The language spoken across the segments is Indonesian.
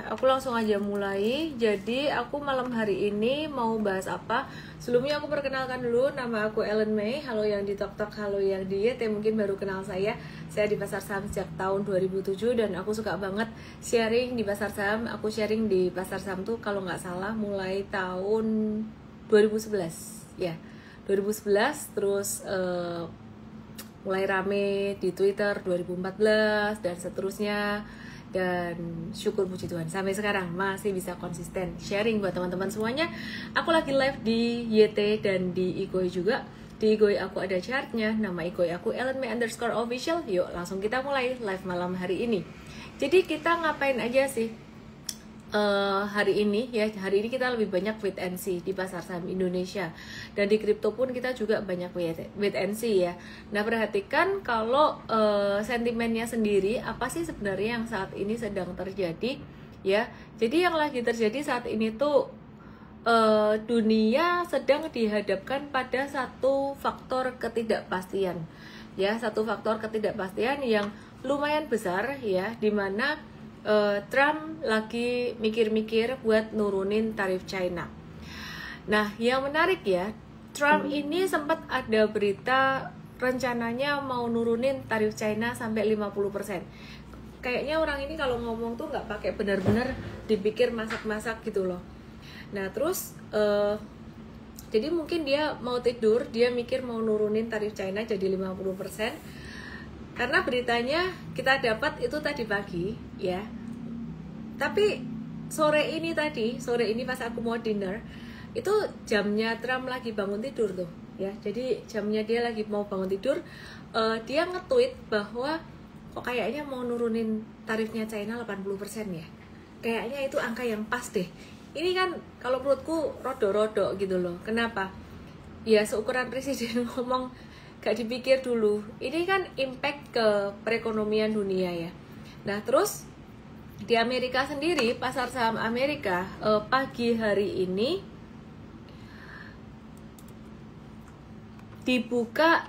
aku langsung aja mulai. Jadi aku malam hari ini mau bahas apa? Sebelumnya aku perkenalkan dulu, nama aku Ellen May. Halo yang di TokTok, halo yang di YT, mungkin baru kenal saya. Saya di pasar saham sejak tahun 2007 dan aku suka banget sharing di pasar saham. Aku sharing di pasar saham tuh kalau nggak salah mulai tahun 2011 ya, 2011 terus mulai rame di Twitter 2014 dan seterusnya, dan syukur puji Tuhan sampai sekarang masih bisa konsisten sharing buat teman-teman semuanya. Aku lagi live di YT dan di Igoi juga. Di Igoi aku ada chartnya, nama Igoi aku @ellenmay_official. Yuk langsung kita mulai live malam hari ini. Jadi kita ngapain aja sih hari ini ya? Hari ini kita lebih banyak wait and see di pasar saham Indonesia, dan di kripto pun kita juga banyak wait and see ya. Nah, perhatikan kalau sentimennya sendiri apa sih sebenarnya yang saat ini sedang terjadi ya. Jadi yang lagi terjadi saat ini tuh dunia sedang dihadapkan pada satu faktor ketidakpastian ya, satu faktor ketidakpastian yang lumayan besar ya, dimana Trump lagi mikir-mikir buat nurunin tarif China. Nah, yang menarik ya, Trump ini sempat ada berita rencananya mau nurunin tarif China sampai 50%. Kayaknya orang ini kalau ngomong tuh nggak pakai benar-benar dipikir masak-masak gitu loh. Nah, terus jadi mungkin dia mau tidur, dia mikir mau nurunin tarif China jadi 50%. Karena beritanya kita dapat itu tadi pagi ya. Tapi sore ini pas aku mau dinner, itu jamnya Trump lagi bangun tidur tuh ya. Jadi jamnya dia lagi mau bangun tidur, dia nge-tweet bahwa kok kayaknya mau nurunin tarifnya China 80% ya. Kayaknya itu angka yang pas deh. Ini kan kalau menurutku rodo-rodo gitu loh. Kenapa? Ya seukuran presiden ngomong gak dipikir dulu. Ini kan impact ke perekonomian dunia ya. Nah, terus di Amerika sendiri, pasar saham Amerika pagi hari ini dibuka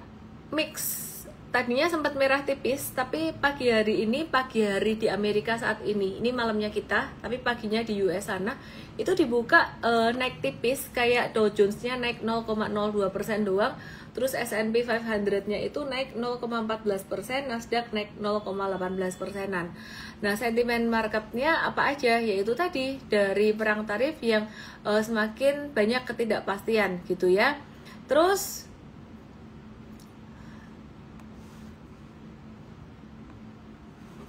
mix. Tadinya sempat merah tipis, tapi pagi hari di Amerika saat ini malamnya kita, tapi paginya di US sana itu dibuka naik tipis, kayak Dow Jones-nya naik 0,02% doang. Terus S&P 500-nya itu naik 0,14%, Nasdaq naik 0,18%-an. Nah, sentimen marketnya apa aja? Yaitu tadi dari perang tarif yang semakin banyak ketidakpastian gitu ya. Terus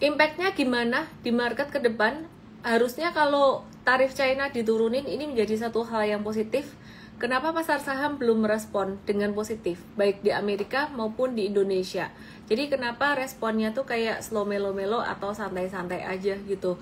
impact-nya gimana di market ke depan? Harusnya kalau tarif China diturunin ini menjadi satu hal yang positif. Kenapa pasar saham belum merespon dengan positif, baik di Amerika maupun di Indonesia? Jadi kenapa responnya tuh kayak slow melo-melo atau santai-santai aja gitu,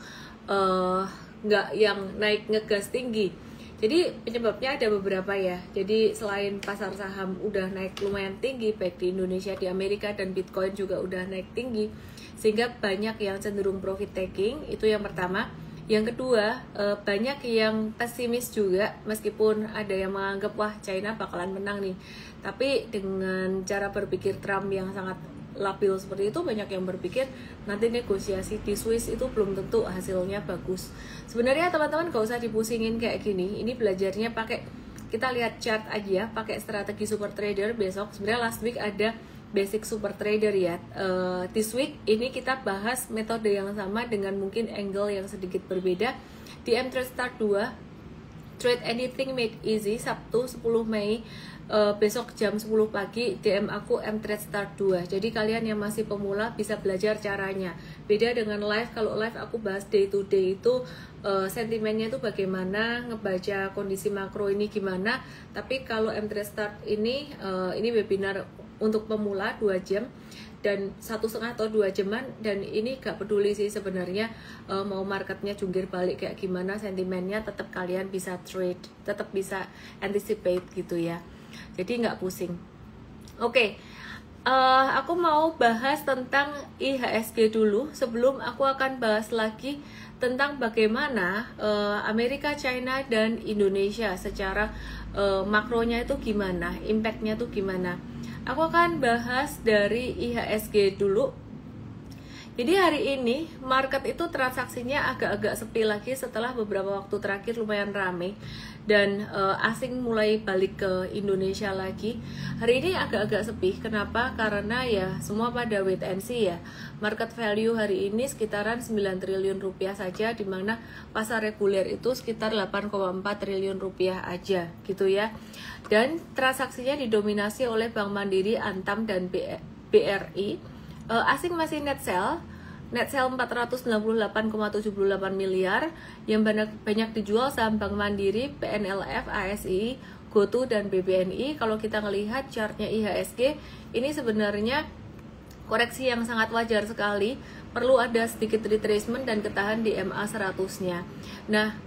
nggak yang naik ngegas tinggi. Jadi penyebabnya ada beberapa ya. Jadi selain pasar saham udah naik lumayan tinggi, baik di Indonesia, di Amerika, dan Bitcoin juga udah naik tinggi, sehingga banyak yang cenderung profit taking, itu yang pertama. Yang kedua, banyak yang pesimis juga, meskipun ada yang menganggap wah China bakalan menang nih. Tapi dengan cara berpikir Trump yang sangat labil seperti itu, banyak yang berpikir nanti negosiasi di Swiss itu belum tentu hasilnya bagus. Sebenarnya teman-teman gak usah dipusingin kayak gini. Ini belajarnya pakai, kita lihat chart aja, pakai strategi super trader besok. Sebenarnya last week ada basic super trader ya. This week ini kita bahas metode yang sama dengan mungkin angle yang sedikit berbeda. Di M-Trade Start 2, Trade Anything Made Easy, Sabtu 10 Mei, besok jam 10 pagi, DM aku M-Trade Start 2. Jadi kalian yang masih pemula bisa belajar caranya. Beda dengan live, kalau live aku bahas day to day itu sentimennya itu bagaimana, ngebaca kondisi makro ini gimana. Tapi kalau M-Trade Start ini webinar untuk pemula 2 jam dan 1,5 atau 2 jaman, dan ini gak peduli sih sebenarnya mau marketnya jungkir balik kayak gimana, sentimennya tetap kalian bisa trade, tetap bisa anticipate gitu ya, jadi nggak pusing. Oke, aku mau bahas tentang IHSG dulu sebelum aku akan bahas lagi tentang bagaimana Amerika, China, dan Indonesia secara makronya itu gimana, impactnya tuh gimana. Aku akan bahas dari IHSG dulu. Jadi hari ini market itu transaksinya agak-agak sepi lagi setelah beberapa waktu terakhir lumayan rame dan asing mulai balik ke Indonesia lagi. Hari ini agak-agak sepi. Kenapa? Karena ya semua pada wait and see ya. Market value hari ini sekitaran 9 triliun rupiah saja, di mana pasar reguler itu sekitar 8,4 triliun rupiah aja gitu ya. Dan transaksinya didominasi oleh Bank Mandiri, Antam, dan BRI. Asing masih net sell 498,78 miliar, yang banyak dijual saham Bank Mandiri, PNLF, ASI, GoTo, dan BBNI. Kalau kita melihat chartnya IHSG, ini sebenarnya koreksi yang sangat wajar sekali, perlu ada sedikit retracement dan ketahan di MA 100-nya. Nah,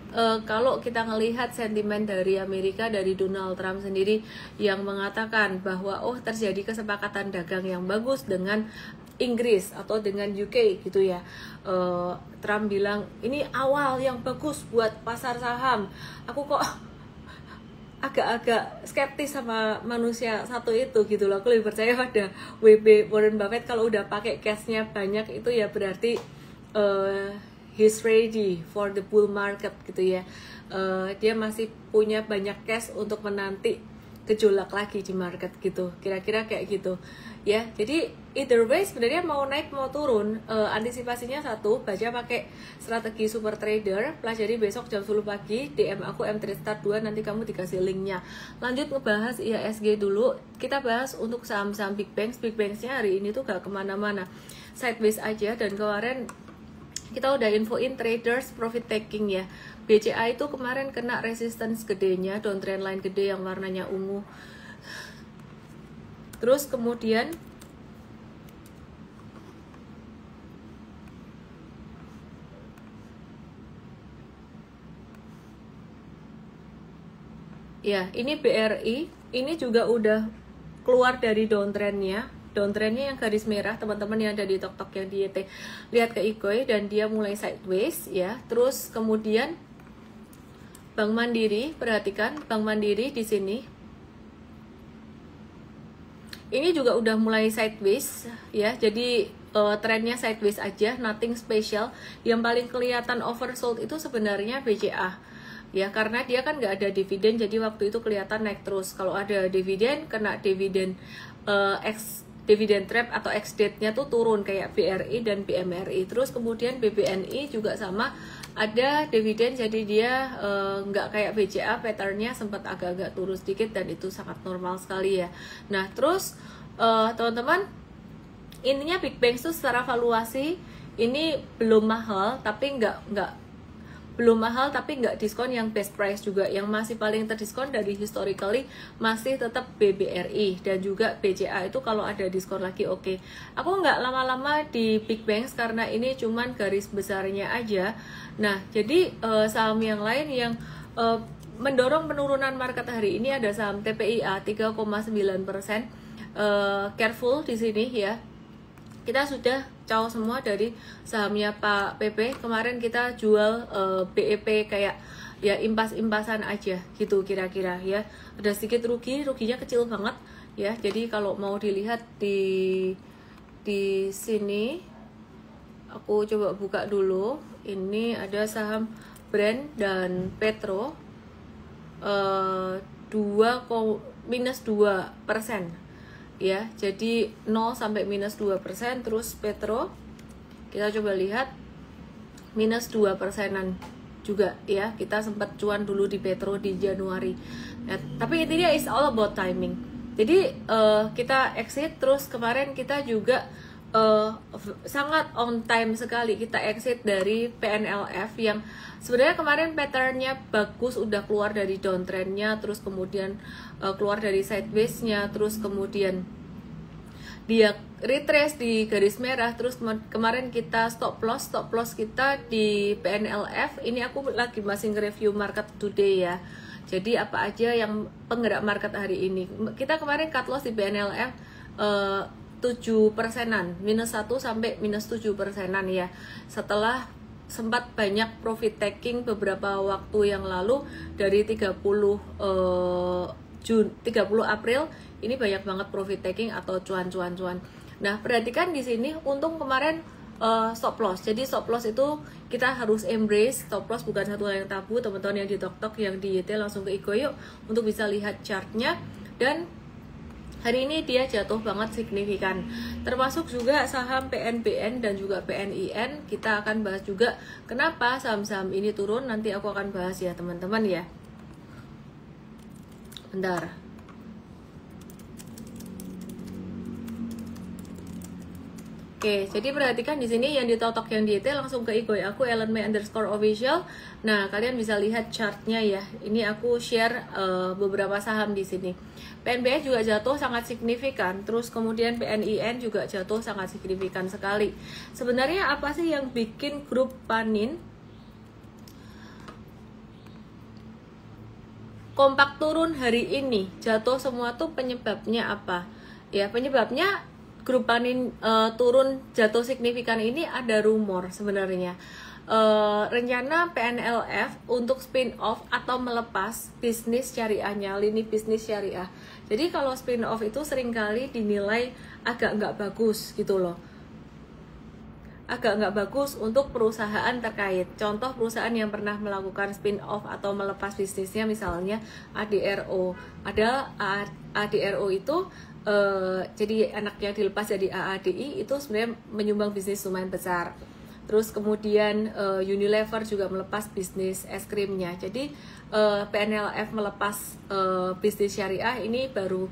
kalau kita melihat sentimen dari Amerika, dari Donald Trump sendiri yang mengatakan bahwa terjadi kesepakatan dagang yang bagus dengan Inggris atau dengan UK gitu ya. Trump bilang ini awal yang bagus buat pasar saham. Aku kok agak-agak skeptis sama manusia satu itu gitu loh. Aku lebih percaya pada WB Warren Buffett. Kalau udah pakai cashnya banyak itu ya berarti he's ready for the bull market gitu ya. Dia masih punya banyak cash untuk menanti gejolak lagi di market gitu, kira-kira kayak gitu ya. Jadi either way sebenarnya mau naik mau turun, antisipasinya satu, baca pakai strategi super trader, pelajari besok jam 10 pagi, DM aku mTradeStart 2, nanti kamu dikasih linknya. Lanjut ngebahas IHSG dulu, kita bahas untuk saham-saham big banksnya hari ini tuh gak kemana-mana, sideways aja. Dan kemarin kita udah infoin traders profit taking ya. BCA itu kemarin kena resistance gedenya, downtrend line gede yang warnanya ungu. Terus kemudian ya, ini BRI, ini juga udah keluar dari downtrendnya. Downtrendnya yang garis merah, teman-teman yang ada di tok-tok yang di YT, lihat ke Ikoi dan dia mulai sideways ya. Terus kemudian Bank Mandiri, perhatikan Bank Mandiri di sini. Ini juga udah mulai sideways ya. Jadi trennya sideways aja, nothing special. Yang paling kelihatan oversold itu sebenarnya BCA. Ya, karena dia kan nggak ada dividen, jadi waktu itu kelihatan naik terus. Kalau ada dividen, kena dividen dividend trap atau ex-date-nya tuh turun kayak BRI dan BMRI. Terus kemudian BBNI juga sama, ada dividen, jadi dia nggak kayak BCA, pattern-nya sempat agak-agak turun sedikit dan itu sangat normal sekali ya. Nah, terus teman-teman, intinya big banks tuh secara valuasi ini belum mahal, tapi nggak diskon yang best price juga. Yang masih paling terdiskon dari historically masih tetap BBRI dan juga BCA, itu kalau ada diskon lagi oke. Aku nggak lama-lama di big banks karena ini cuman garis besarnya aja. Nah, jadi saham yang lain yang mendorong penurunan market hari ini ada saham TPIA 3,9%. Careful di sini ya. Kita sudah caw semua dari sahamnya Pak PP. Kemarin kita jual BEP kayak ya impas-impasan aja gitu kira-kira ya. Ada sedikit ruginya kecil banget ya. Jadi kalau mau dilihat di sini, aku coba buka dulu. Ini ada saham Brand dan Petro minus 2%. Ya, jadi 0 sampai minus 2%. Terus Petro kita coba lihat minus 2%-an juga ya. Kita sempat cuan dulu di Petro di Januari ya, tapi intinya is all about timing. Jadi kita exit. Terus kemarin kita juga sangat on time sekali, kita exit dari PNLF yang sebenarnya kemarin patternnya bagus, udah keluar dari downtrendnya, terus kemudian keluar dari sideways-nya, terus kemudian dia retrace di garis merah. Terus kemarin kita stop loss kita di PNLF. Ini aku lagi masih nge-review market today ya. Jadi apa aja yang penggerak market hari ini. Kita kemarin cut loss di PNLF 7%-an, minus 1 sampai minus 7%-an ya. Setelah sempat banyak profit taking beberapa waktu yang lalu dari 30 April ini banyak banget profit taking atau cuan. Nah, perhatikan di sini untung kemarin stop loss. Jadi stop loss itu kita harus embrace. Stop loss bukan satu hal yang tabu. Teman-teman yang di TokTok, yang di YT langsung ke Igo yuk untuk bisa lihat chartnya. Dan hari ini dia jatuh banget signifikan. Termasuk juga saham PNBN dan juga PNIN. Kita akan bahas juga kenapa saham-saham ini turun. Nanti aku akan bahas ya teman-teman ya. Bentar. Oke, jadi perhatikan di sini yang di TokTok, yang di YT langsung ke Igo aku @ellenmei_official. Nah, kalian bisa lihat chartnya ya. Ini aku share beberapa saham di sini. PNBN juga jatuh sangat signifikan. Terus kemudian PNIN juga jatuh sangat signifikan sekali. Sebenarnya apa sih yang bikin grup Panin kompak turun hari ini? Jatuh semua tuh penyebabnya apa? Ya, penyebabnya grup Panin turun jatuh signifikan ini ada rumor sebenarnya. Rencana PNLF untuk spin off atau melepas bisnis syariahnya, lini bisnis syariah. Jadi kalau spin off itu seringkali dinilai agak nggak bagus gitu loh. Agak nggak bagus untuk perusahaan terkait. Contoh perusahaan yang pernah melakukan spin off atau melepas bisnisnya misalnya ADRO. Ada ADRO itu jadi anaknya dilepas jadi AADI, itu sebenarnya menyumbang bisnis lumayan besar. Terus kemudian Unilever juga melepas bisnis es krimnya. Jadi PNLF melepas bisnis syariah ini baru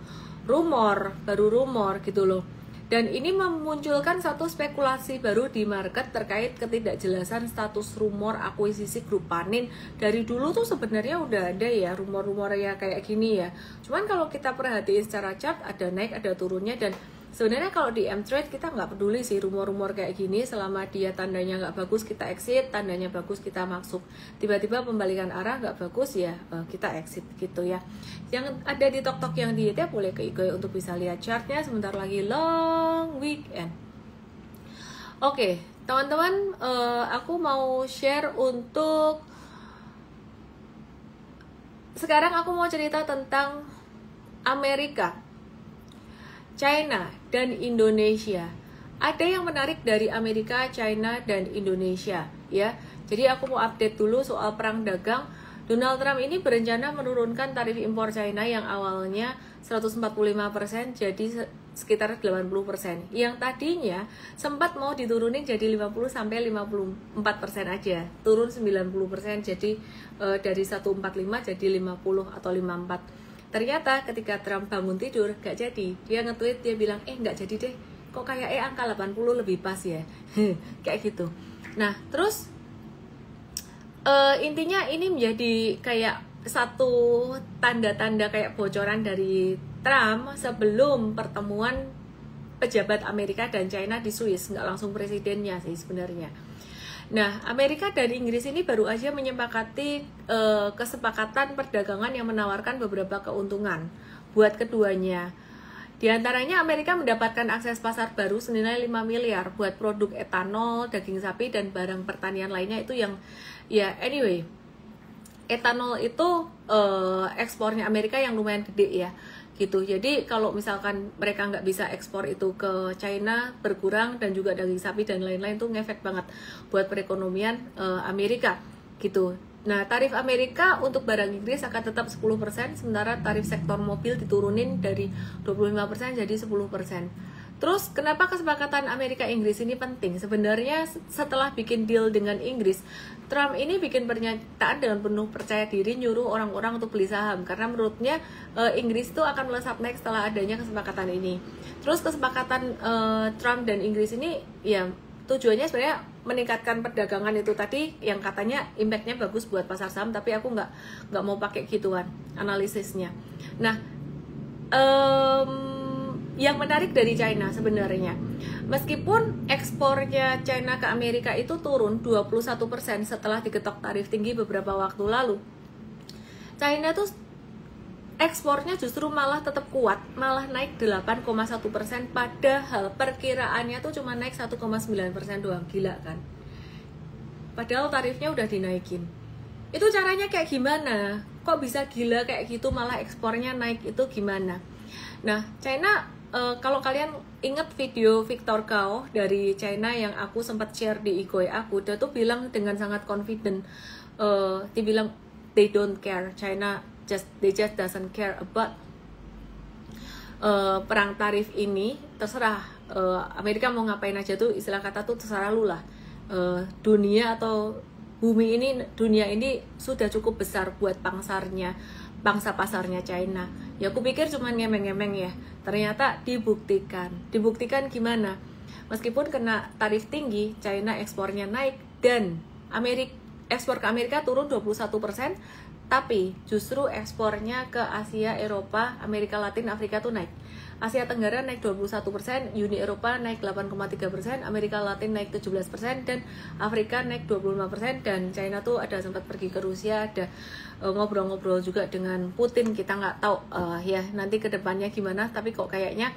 rumor gitu loh. Dan ini memunculkan satu spekulasi baru di market terkait ketidakjelasan status rumor akuisisi grup Panin. Dari dulu tuh sebenarnya udah ada ya rumor-rumor ya kayak gini ya. Cuman kalau kita perhatiin secara chart ada naik ada turunnya, dan sebenarnya kalau di M-Trade kita nggak peduli sih rumor-rumor kayak gini. Selama dia tandanya nggak bagus kita exit, tandanya bagus kita masuk. Tiba-tiba pembalikan arah nggak bagus ya kita exit gitu ya. Yang ada di TokTok, yang di YT boleh ke Igo untuk bisa lihat chartnya. Sebentar lagi long weekend. Oke teman-teman, aku mau share untuk sekarang aku mau cerita tentang Amerika, China, dan Indonesia. Ada yang menarik dari Amerika, China, dan Indonesia ya. Jadi aku mau update dulu soal perang dagang. Donald Trump ini berencana menurunkan tarif impor China yang awalnya 145% jadi sekitar 80%. Yang tadinya sempat mau diturunin jadi 50-54% aja. Turun 90%, jadi dari 145 jadi 50 atau 54. Ternyata ketika Trump bangun tidur gak jadi. Dia nge-tweet, dia bilang gak jadi deh, kok kayak angka 80 lebih pas ya. Kayak gitu. Nah terus intinya ini menjadi kayak satu tanda-tanda kayak bocoran dari Trump sebelum pertemuan pejabat Amerika dan China di Swiss. Nggak langsung presidennya sih sebenarnya. Nah, Amerika dan Inggris ini baru aja menyepakati kesepakatan perdagangan yang menawarkan beberapa keuntungan buat keduanya. Di antaranya Amerika mendapatkan akses pasar baru senilai 5 miliar buat produk etanol, daging sapi, dan barang pertanian lainnya. Itu yang ya anyway, etanol itu ekspornya Amerika yang lumayan gede ya gitu. Jadi kalau misalkan mereka nggak bisa ekspor itu ke China, berkurang, dan juga daging sapi dan lain-lain tuh ngefek banget buat perekonomian Amerika gitu. Nah, tarif Amerika untuk barang Inggris akan tetap 10%, sementara tarif sektor mobil diturunin dari 25% jadi 10%. Terus, kenapa kesepakatan Amerika-Inggris ini penting? Sebenarnya setelah bikin deal dengan Inggris, Trump ini bikin pernyataan dengan penuh percaya diri nyuruh orang-orang untuk beli saham. Karena menurutnya Inggris itu akan melesat naik setelah adanya kesepakatan ini. Terus kesepakatan Trump dan Inggris ini ya tujuannya sebenarnya meningkatkan perdagangan itu tadi yang katanya impactnya bagus buat pasar saham, tapi aku nggak mau pakai gituan analisisnya. Nah, yang menarik dari China sebenarnya, meskipun ekspornya China ke Amerika itu turun 21% setelah diketok tarif tinggi beberapa waktu lalu, China tuh ekspornya justru malah tetap kuat, malah naik 8,1%, padahal perkiraannya tuh cuma naik 1,9% doang. Gila kan? Padahal tarifnya udah dinaikin. Itu caranya kayak gimana? Kok bisa gila kayak gitu malah ekspornya naik, itu gimana? Nah, China kalau kalian ingat video Victor Gao dari China yang aku sempat share di Igoi aku, dia tuh bilang dengan sangat confident, dia bilang they don't care, China they just doesn't care about perang tarif ini, terserah Amerika mau ngapain aja tuh, istilah kata tuh terserah lu lah. Dunia atau bumi ini, dunia ini sudah cukup besar buat bangsa pasarnya China. Ya aku pikir cuma ngemeng-ngemeng ya, ternyata dibuktikan gimana? Meskipun kena tarif tinggi, China ekspornya naik dan ekspor ke Amerika turun 21%, tapi justru ekspornya ke Asia, Eropa, Amerika Latin, Afrika tuh naik. Asia Tenggara naik 21%, Uni Eropa naik 8,3%, Amerika Latin naik 17%, dan Afrika naik 25%, dan China tuh ada sempat pergi ke Rusia, ada ngobrol-ngobrol juga dengan Putin, kita nggak tahu ya nanti kedepannya gimana, tapi kok kayaknya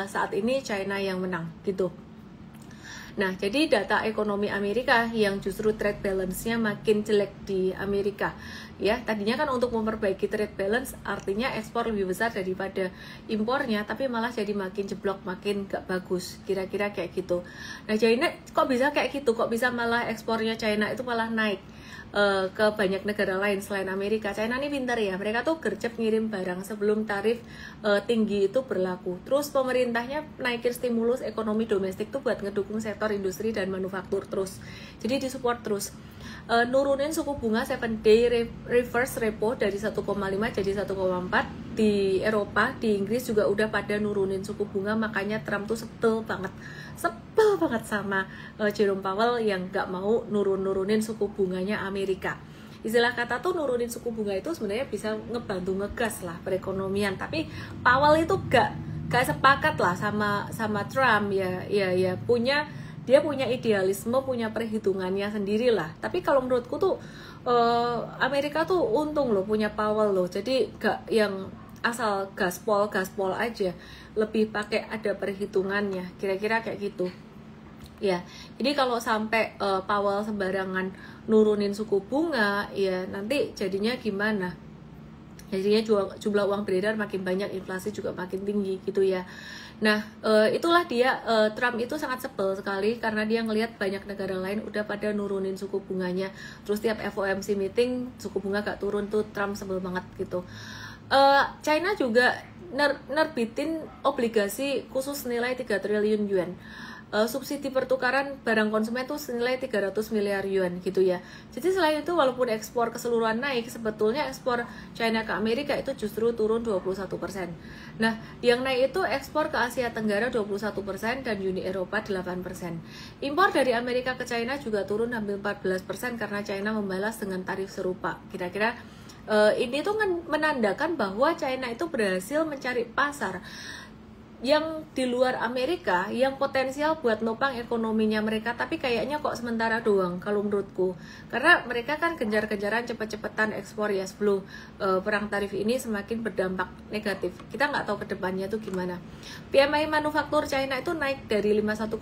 saat ini China yang menang gitu. Nah, jadi data ekonomi Amerika yang justru trade balance-nya makin jelek di Amerika. Ya, tadinya kan untuk memperbaiki trade balance artinya ekspor lebih besar daripada impornya, tapi malah jadi makin jeblok, makin gak bagus. Kira-kira kayak gitu. Nah, China kok bisa kayak gitu? Kok bisa malah ekspornya China itu malah naik ke banyak negara lain selain Amerika? China ini pintar ya, mereka tuh gercep ngirim barang sebelum tarif tinggi itu berlaku. Terus pemerintahnya naikin stimulus ekonomi domestik tuh buat ngedukung sektor industri dan manufaktur terus. Jadi disupport terus. Nurunin suku bunga 7-day reverse repo dari 1,5 jadi 1,4. Di Eropa, di Inggris juga udah pada nurunin suku bunga, makanya Trump tuh sebel banget sama Jerome Powell yang gak mau nurunin suku bunganya Amerika. Istilah kata tuh nurunin suku bunga itu sebenarnya bisa ngebantu ngegas lah perekonomian, tapi Powell itu gak sepakat lah sama Trump ya dia punya idealisme, punya perhitungannya sendiri lah. Tapi kalau menurutku tuh Amerika tuh untung loh punya Powell loh, jadi gak yang asal gaspol aja, lebih pakai ada perhitungannya, kira-kira kayak gitu ya. Jadi kalau sampai Powell sembarangan nurunin suku bunga, ya nanti jadinya gimana? Jadinya jumlah uang beredar makin banyak, inflasi juga makin tinggi gitu ya. Nah, itulah dia, Trump itu sangat sebel sekali karena dia ngelihat banyak negara lain udah pada nurunin suku bunganya. Terus tiap FOMC meeting suku bunga gak turun tuh Trump sebel banget gitu. China juga nerbitin obligasi khusus nilai 3 triliun yuan. Subsidi pertukaran barang konsumen tuh senilai 300 miliar yuan gitu ya. Jadi selain itu walaupun ekspor keseluruhan naik, sebetulnya ekspor China ke Amerika itu justru turun 21%. Nah, yang naik itu ekspor ke Asia Tenggara 21% dan Uni Eropa 8%. Impor dari Amerika ke China juga turun hampir 14% karena China membalas dengan tarif serupa. Kira-kira ini tuh menandakan bahwa China itu berhasil mencari pasar yang di luar Amerika yang potensial buat nopang ekonominya mereka, tapi kayaknya kok sementara doang kalau menurutku, karena mereka kan genjar-genjaran cepet-cepetan ekspor ya sebelum perang tarif ini semakin berdampak negatif. Kita nggak tahu kedepannya tuh gimana. PMI manufaktur China itu naik dari 51,5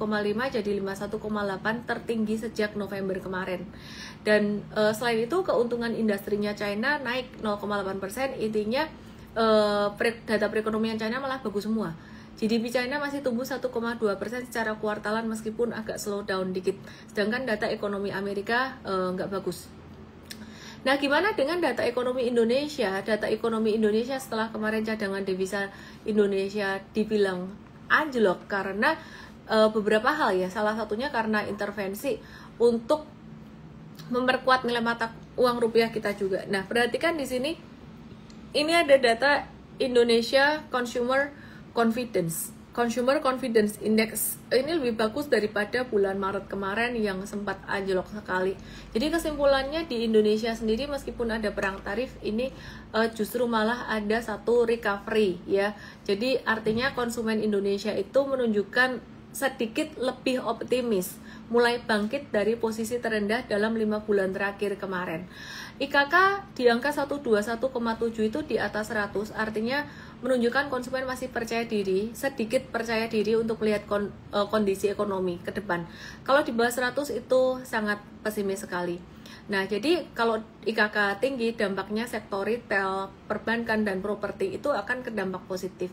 jadi 51,8, tertinggi sejak November kemarin. Dan selain itu keuntungan industrinya China naik 0,8%, intinya data perekonomian China malah bagus semua. GDP China masih tumbuh 1,2% secara kuartalan meskipun agak slow down dikit. Sedangkan data ekonomi Amerika nggak bagus. Nah, gimana dengan data ekonomi Indonesia? Data ekonomi Indonesia setelah kemarin cadangan devisa Indonesia dibilang anjlok karena beberapa hal ya. Salah satunya karena intervensi untuk memperkuat nilai mata uang rupiah kita juga. Nah, perhatikan di sini. Ini ada data Indonesia Consumer Confidence Index. Ini lebih bagus daripada bulan Maret kemarin yang sempat anjlok sekali. Jadi kesimpulannya di Indonesia sendiri meskipun ada perang tarif ini justru malah ada satu recovery ya. Jadi artinya konsumen Indonesia itu menunjukkan sedikit lebih optimis, mulai bangkit dari posisi terendah dalam 5 bulan terakhir kemarin. IKK di angka 121,7 itu di atas 100, artinya menunjukkan konsumen masih percaya diri, sedikit percaya diri untuk melihat kondisi ekonomi ke depan. Kalau di bawah 100 itu sangat pesimis sekali. Nah, jadi kalau IKK tinggi, dampaknya sektor retail, perbankan, dan properti itu akan terdampak positif.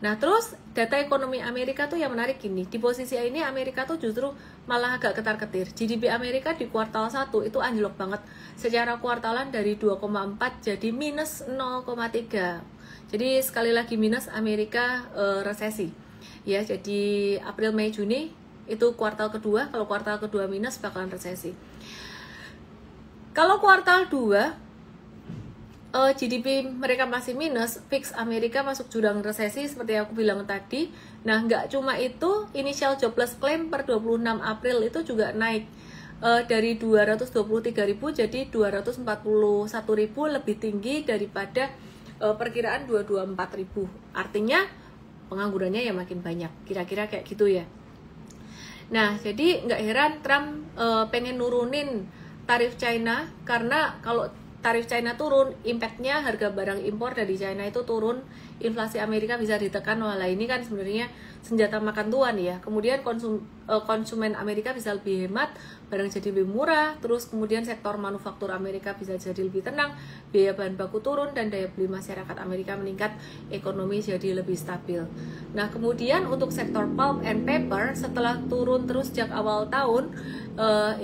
Nah, terus data ekonomi Amerika tuh yang menarik gini. Di posisi ini Amerika tuh justru malah agak ketar-ketir. GDP Amerika di kuartal 1 itu anjlok banget. Secara kuartalan dari 2,4 jadi minus 0,3. Jadi sekali lagi minus, Amerika resesi. Ya, jadi April, Mei, Juni itu kuartal kedua. Kalau kuartal kedua minus bakalan resesi. Kalau kuartal 2 GDP mereka masih minus, fix Amerika masuk jurang resesi seperti yang aku bilang tadi. Nah, nggak cuma itu, initial jobless claim per 26 April itu juga naik dari 223.000 jadi 241.000, lebih tinggi daripada perkiraan 224.000. Artinya penganggurannya ya makin banyak, kira-kira kayak gitu ya. Nah, jadi nggak heran Trump pengen nurunin tarif China, karena kalau tarif China turun, impactnya harga barang impor dari China itu turun, inflasi Amerika bisa ditekan. Walah, ini kan sebenarnya senjata makan tuan ya. Kemudian konsumen Amerika bisa lebih hemat, barang jadi lebih murah, terus kemudian sektor manufaktur Amerika bisa jadi lebih tenang, biaya bahan baku turun, dan daya beli masyarakat Amerika meningkat, ekonomi jadi lebih stabil. Nah, kemudian untuk sektor pulp and paper, setelah turun terus sejak awal tahun,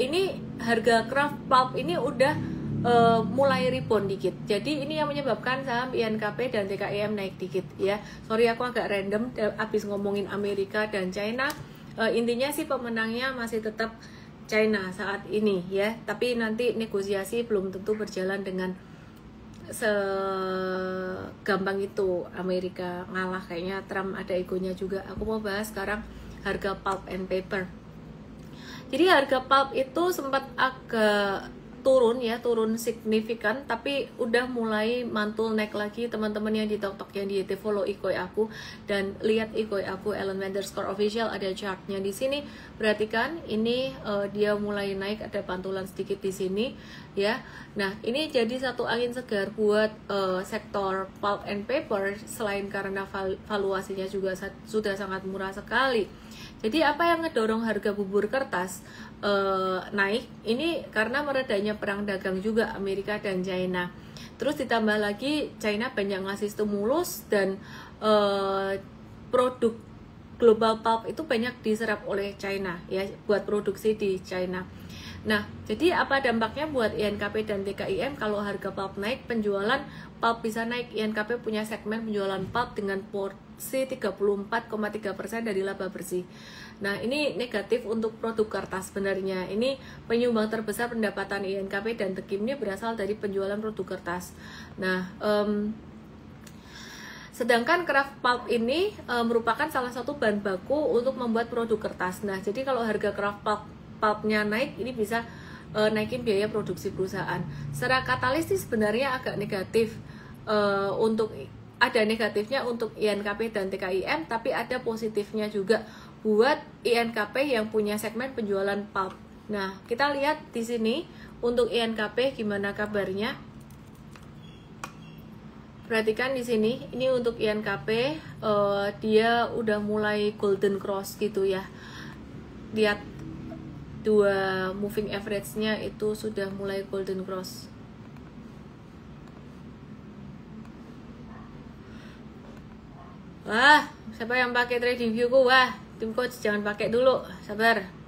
ini harga kraft pulp ini udah mulai rebound dikit. Jadi ini yang menyebabkan saham INKP dan TKIM naik dikit ya. Sorry aku agak random abis ngomongin Amerika dan China. Intinya sih pemenangnya masih tetap China saat ini ya. Tapi nanti negosiasi belum tentu berjalan dengan segampang itu. Amerika ngalah, kayaknya Trump ada egonya juga. Aku mau bahas sekarang harga pulp and paper. Jadi harga pulp itu sempat agak turun signifikan, tapi udah mulai mantul naik lagi. Teman-teman yang di TikTok yang di YT, follow Ikoi aku dan lihat Ikoi aku @ellen_score official, ada chartnya di sini. Perhatikan ini dia mulai naik, ada pantulan sedikit di sini ya. Nah, ini jadi satu angin segar buat sektor pulp and paper, selain karena valuasinya juga sudah sangat murah sekali. Jadi apa yang ngedorong harga bubur kertas naik? Ini karena meredanya perang dagang juga Amerika dan China. Terus ditambah lagi China banyak ngasih stimulus, dan produk global pulp itu banyak diserap oleh China ya, buat produksi di China. Nah, jadi apa dampaknya buat INKP dan TKIM kalau harga pulp naik? Penjualan pulp bisa naik. INKP punya segmen penjualan pulp dengan porsi 34,3% dari laba bersih. Nah, ini negatif untuk produk kertas sebenarnya. Ini penyumbang terbesar pendapatan INKP dan TKIM ini berasal dari penjualan produk kertas. Nah, sedangkan kraft pulp ini merupakan salah satu bahan baku untuk membuat produk kertas. Nah, jadi kalau harga kraft pulpnya naik, ini bisa naikin biaya produksi perusahaan. Secara katalis sebenarnya agak negatif, ada negatifnya untuk INKP dan TKIM, tapi ada positifnya juga buat INKP yang punya segmen penjualan pulp. Nah, kita lihat di sini untuk INKP gimana kabarnya. Perhatikan di sini, ini untuk INKP dia udah mulai golden cross gitu ya. Lihat dua moving average-nya itu sudah mulai golden cross. Wah, siapa yang pakai trading view ku? Wah, tim coach jangan pakai dulu, sabar.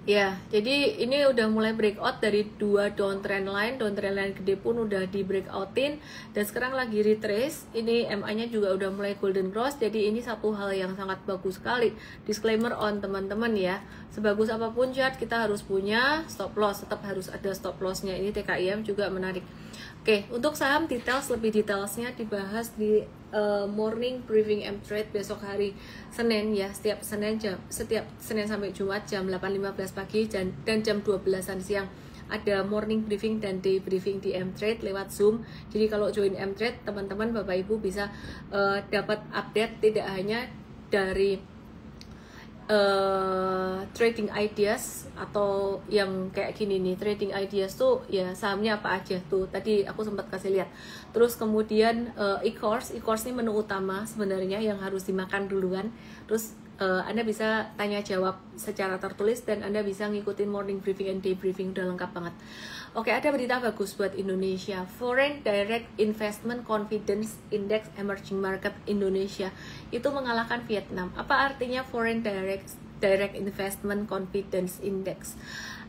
Ya, jadi ini udah mulai breakout dari dua downtrend line gede pun udah di breakoutin, dan sekarang lagi retrace. Ini MA-nya juga udah mulai golden cross, jadi ini satu hal yang sangat bagus sekali. Disclaimer on teman-teman ya, sebagus apapun chart kita harus punya stop loss, tetap harus ada stop loss-nya. Ini TKIM juga menarik. Oke, untuk saham details, lebih detailsnya dibahas di morning briefing M-Trade besok hari Senin ya, setiap Senin sampai Jumat jam 8.15 pagi dan jam 12-an siang ada morning briefing dan day briefing di M-Trade lewat Zoom. Jadi kalau join M-Trade, teman-teman Bapak Ibu bisa dapat update tidak hanya dari trading ideas atau yang kayak gini nih. Trading ideas tuh ya sahamnya apa aja tuh, tadi aku sempat kasih lihat. Terus kemudian e-course ini menu utama sebenarnya yang harus dimakan duluan. Terus Anda bisa tanya jawab secara tertulis dan Anda bisa ngikutin morning briefing and day briefing, udah lengkap banget. Oke, ada berita bagus buat Indonesia. Foreign Direct Investment Confidence Index Emerging Market Indonesia itu mengalahkan Vietnam. Apa artinya Foreign Direct Investment Confidence Index?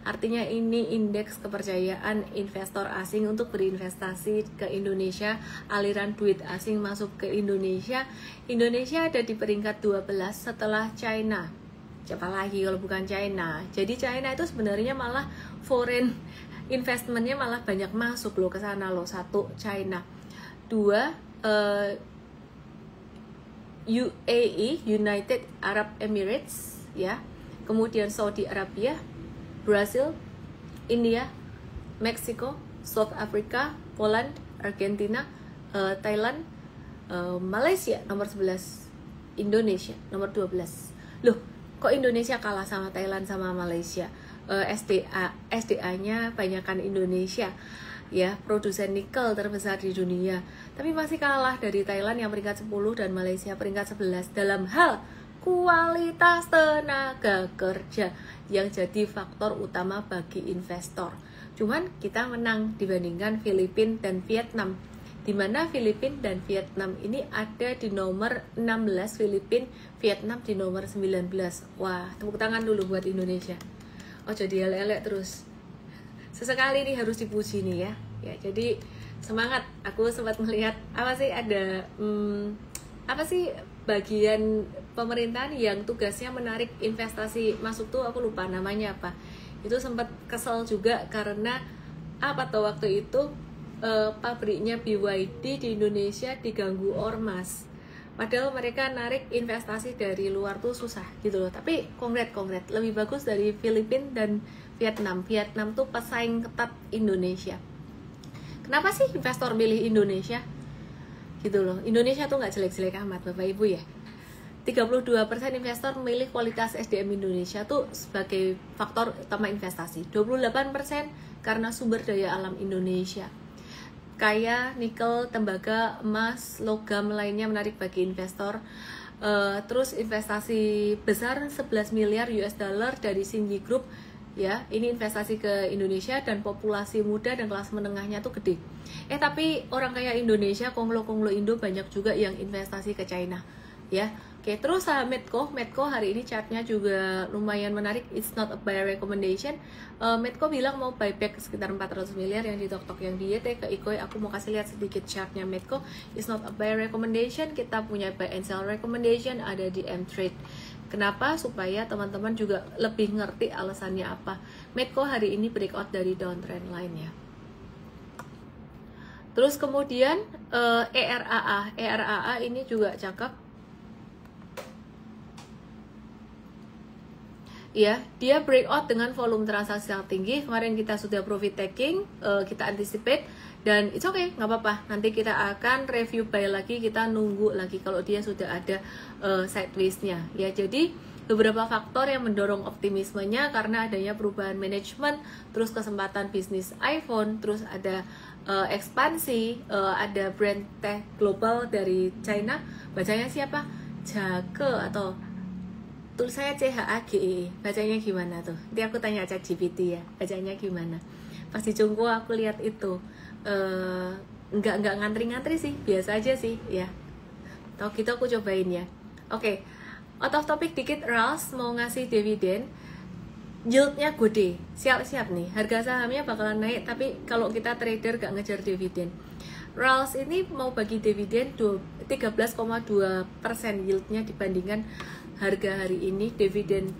Artinya ini indeks kepercayaan investor asing untuk berinvestasi ke Indonesia, aliran duit asing masuk ke Indonesia. Indonesia ada di peringkat 12 setelah China. Siapa lagi kalau bukan China? Jadi China itu sebenarnya malah foreign investmentnya malah banyak masuk loh ke sana loh. 1 China, 2 UAE, United Arab Emirates ya. Kemudian Saudi Arabia, Brazil, India, Meksiko, South Africa, Poland, Argentina, Thailand, Malaysia nomor 11, Indonesia nomor 12. Loh, kok Indonesia kalah sama Thailand sama Malaysia? SDA-nya banyakan Indonesia ya, produsen nikel terbesar di dunia, tapi masih kalah dari Thailand yang peringkat 10 dan Malaysia peringkat 11 dalam hal kualitas tenaga kerja yang jadi faktor utama bagi investor. Cuman kita menang dibandingkan Filipina dan Vietnam, di mana Filipina dan Vietnam ini ada di nomor 16, Filipina, Vietnam di nomor 19. Wah, tepuk tangan dulu buat Indonesia. Oh, jadi elek-elek terus. Sesekali nih harus dipuji nih ya. Ya, jadi semangat. Aku sempat melihat apa sih ada apa sih bagian pemerintahan yang tugasnya menarik investasi masuk tuh, aku lupa namanya apa. Itu sempat kesel juga karena apa tuh waktu itu pabriknya BYD di Indonesia diganggu ormas. Padahal mereka narik investasi dari luar tuh susah gitu loh. Tapi kongret lebih bagus dari Filipina dan Vietnam. Vietnam tuh pesaing ketat Indonesia. Kenapa sih investor milih Indonesia? Gitu loh. Indonesia tuh nggak jelek-jelek amat Bapak Ibu ya. 32% investor memilih kualitas SDM Indonesia tuh sebagai faktor utama investasi. 28% karena sumber daya alam Indonesia. Kaya, nikel, tembaga, emas, logam lainnya menarik bagi investor. Terus investasi besar 11 miliar US dollar dari Shinji Group ya, ini investasi ke Indonesia dan populasi muda dan kelas menengahnya tuh gede. Tapi orang kaya Indonesia, konglo Indo banyak juga yang investasi ke China ya. Oke, terus saham Medco hari ini chartnya juga lumayan menarik. It's not a buy recommendation. Medco bilang mau buyback sekitar 400 miliar yang ditok-tok yang di YT ke Ikoi. Aku mau kasih lihat sedikit chartnya Medco. It's not a buy recommendation. Kita punya buy and sell recommendation ada di M-Trade. Kenapa? Supaya teman-teman juga lebih ngerti alasannya apa. Medco hari ini breakout dari downtrend line ya. Terus kemudian ERAA ini juga cakep. Ya, dia breakout dengan volume transaksi yang tinggi. Kemarin kita sudah profit taking, kita anticipate dan it's okay, nggak apa-apa. Nanti kita akan review buy lagi, kita nunggu lagi kalau dia sudah ada sideways-nya. Ya, jadi beberapa faktor yang mendorong optimismenya karena adanya perubahan manajemen, terus kesempatan bisnis iPhone, terus ada ekspansi, ada brand teh global dari China. Bacanya siapa? Jake atau tulisannya CHAGE, bacanya gimana tuh? Nanti aku tanya ChatGPT ya, bacanya gimana? Pas di Jongko aku lihat itu, nggak ngantri-ngantri sih, biasa aja sih ya. Tau gitu aku cobain ya. Oke, out of topic dikit, RALS mau ngasih dividen, yieldnya gede, siap-siap nih, harga sahamnya bakalan naik, tapi kalau kita trader gak ngejar dividen. RALS ini mau bagi dividen 13,2% yieldnya dibandingkan harga hari ini. Dividen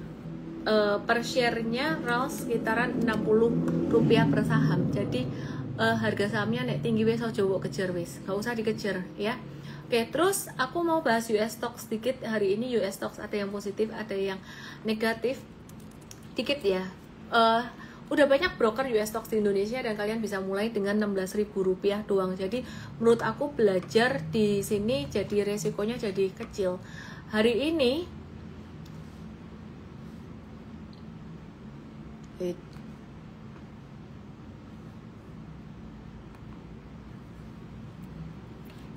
per share-nya RALS sekitaran Rp60 per saham. Jadi harga sahamnya naik tinggi wes, ojo kejar wes, gak usah dikejar ya. Oke, terus aku mau bahas US stocks sedikit. Hari ini US stocks ada yang positif, ada yang negatif dikit ya. Udah banyak broker US stocks di Indonesia dan kalian bisa mulai dengan Rp16.000 doang. Jadi menurut aku belajar di sini jadi resikonya jadi kecil. Hari ini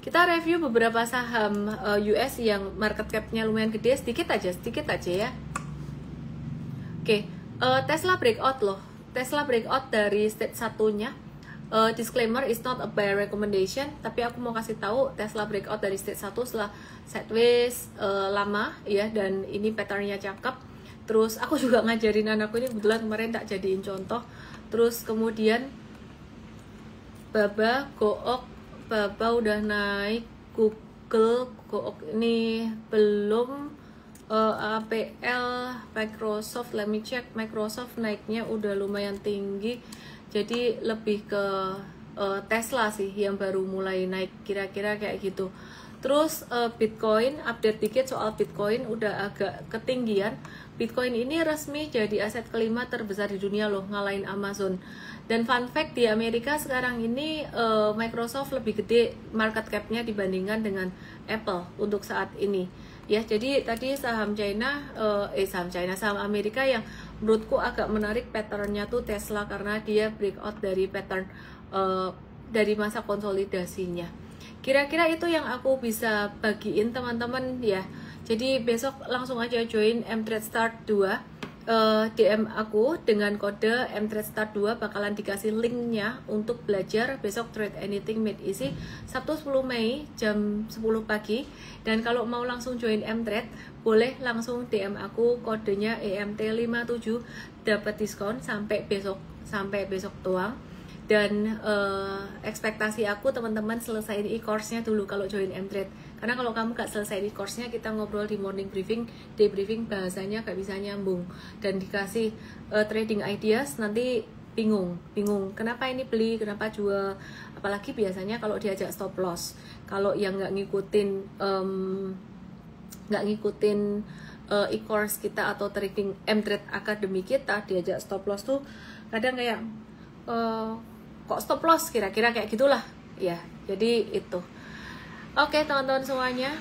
Kita review beberapa saham US yang market cap-nya lumayan gede, sedikit aja ya. Oke, Tesla breakout loh. Tesla breakout dari stage satunya. Disclaimer, is not a buy recommendation, tapi aku mau kasih tahu Tesla breakout dari stage 1 setelah sideways lama ya, dan ini patternnya cakep. Terus aku juga ngajarin anakku ini, kebetulan kemarin tak jadiin contoh. Terus kemudian Baba, Gook, Baba udah naik, Google, Gook ini belum, APL, Microsoft, let me check, Microsoft naiknya udah lumayan tinggi, jadi lebih ke Tesla sih yang baru mulai naik, kira-kira kayak gitu. Terus Bitcoin, update dikit soal Bitcoin, udah agak ketinggian. Bitcoin ini resmi jadi aset kelima terbesar di dunia loh, ngalahin Amazon. Dan fun fact, di Amerika sekarang ini Microsoft lebih gede market cap-nya dibandingkan dengan Apple untuk saat ini. Ya, jadi tadi saham saham Amerika yang menurutku agak menarik patternnya tuh Tesla, karena dia breakout dari pattern dari masa konsolidasinya. Kira-kira itu yang aku bisa bagiin teman-teman ya. Jadi besok langsung aja join mTrade Start 2. DM aku dengan kode mTrade Start 2, bakalan dikasih linknya untuk belajar besok Trade Anything Made Easy Sabtu 10 Mei jam 10 pagi. Dan kalau mau langsung join mTrade, boleh langsung DM aku, kodenya EMT57, dapat diskon sampai besok doang. Dan ekspektasi aku teman-teman selesaiin e-course-nya dulu kalau join mTrade, karena kalau kamu gak selesai e-course-nya, kita ngobrol di morning briefing, day briefing, bahasanya gak bisa nyambung dan dikasih trading ideas, nanti bingung kenapa ini beli, kenapa jual, apalagi biasanya kalau diajak stop loss, kalau yang nggak ngikutin e-course kita atau trading mTrade Academy kita, diajak stop loss tuh kadang kayak kok stop loss, kira-kira kayak gitulah ya. Jadi itu. Oke teman-teman semuanya,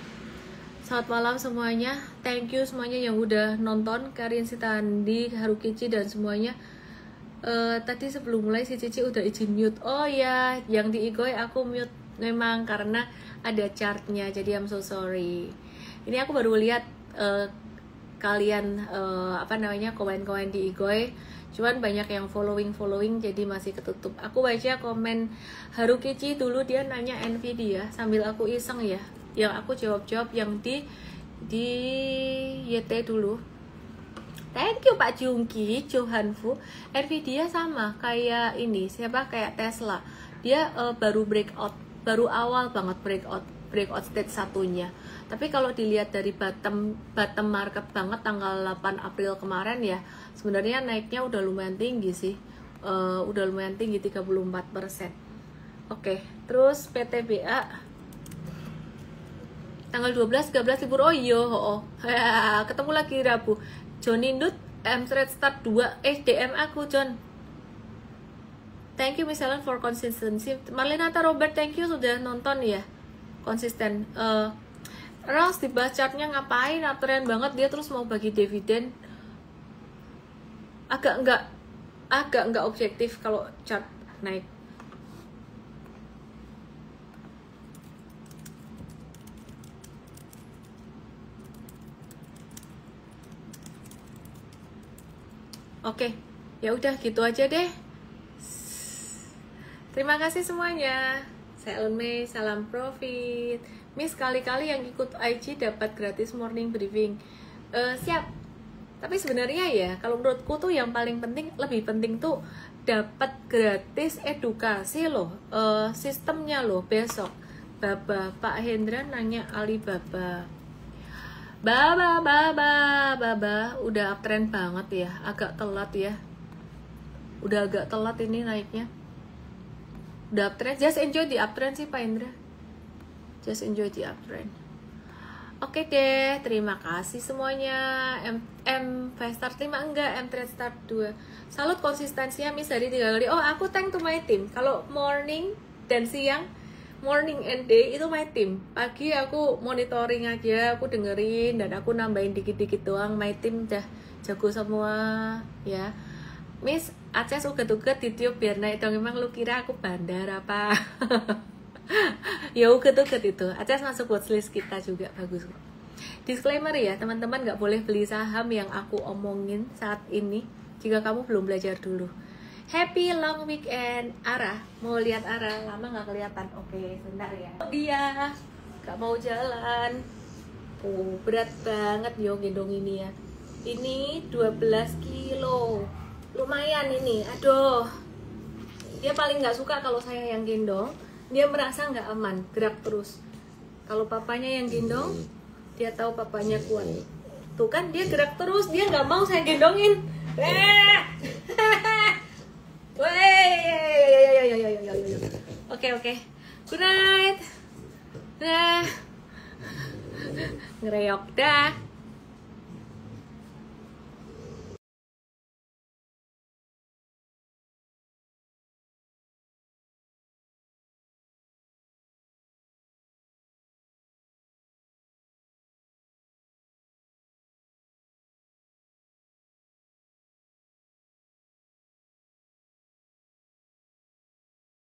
selamat malam semuanya. Thank you semuanya yang udah nonton, Karin, Sitandi, Harukichi dan semuanya. Tadi sebelum mulai si Cici udah izin mute. Oh ya, yang di Igoi aku mute memang karena ada chartnya, jadi I'm so sorry. Ini aku baru lihat kalian komen-komen di Igoi, cuman banyak yang following jadi masih ketutup. Aku baca komen Harukichi dulu, dia nanya Nvidia sambil aku iseng ya, yang aku jawab yang di YT dulu. Thank you Pak Jungki, Johanfu. Nvidia sama kayak ini, kayak Tesla, dia baru awal banget breakout stage satunya. Tapi kalau dilihat dari bottom market banget tanggal 8 April kemarin ya, sebenarnya naiknya udah lumayan tinggi sih. Udah lumayan tinggi 34%. Oke, terus PTBA tanggal 12 13 libur. Oh iya, ketemu lagi Rabu. John Indut mTrade Start 2 DM aku John. Thank you Miss Helen for consistency. Marlinata Robert, thank you sudah nonton ya. Konsisten. Ros dibahas chartnya ngapain, uptrend banget dia, terus mau bagi dividen. Agak enggak objektif kalau chart naik. Oke, ya udah gitu aja deh. Terima kasih semuanya. Saya Elme, salam profit. Miss, kali-kali yang ikut IG dapat gratis morning briefing. Siap. Tapi sebenarnya ya, kalau menurutku tuh yang paling penting, lebih penting tuh dapat gratis edukasi loh, sistemnya loh besok. Pak Hendra nanya Alibaba. Baba, udah uptrend banget ya, agak telat ya. Udah agak telat ini naiknya. Udah uptrend, just enjoy the uptrend sih Pak Hendra. Just enjoy the uptrend. Oke deh, terima kasih semuanya. Investor terima enggak mTrade Start 2. Salut konsistensinya Miss dari 3 kali. Oh, aku thank to my team. Kalau morning dan siang, morning and day itu my team. Pagi aku monitoring aja, aku dengerin dan aku nambahin dikit-dikit doang. My team udah jago semua ya. Miss, Aceh uget-uget di tiup biar naik dong. Emang lu kira aku bandar apa? Ya uget-uget itu. Aces masuk watchlist kita juga, bagus kok. Disclaimer ya, teman-teman nggak boleh beli saham yang aku omongin saat ini jika kamu belum belajar dulu. Happy long weekend. Ara, mau lihat Ara? Lama nggak kelihatan. Oke, sebentar ya. Dia nggak mau jalan. Oh, berat banget yo gendong ini ya. Ini 12 kilo. Lumayan ini. Aduh. Dia paling nggak suka kalau saya yang gendong. Dia merasa nggak aman, gerak terus. Kalau papanya yang gendong, dia tahu papanya kuat. Tuh kan dia gerak terus, dia nggak mau saya gendongin. Oke. Good night. Ngereok dah.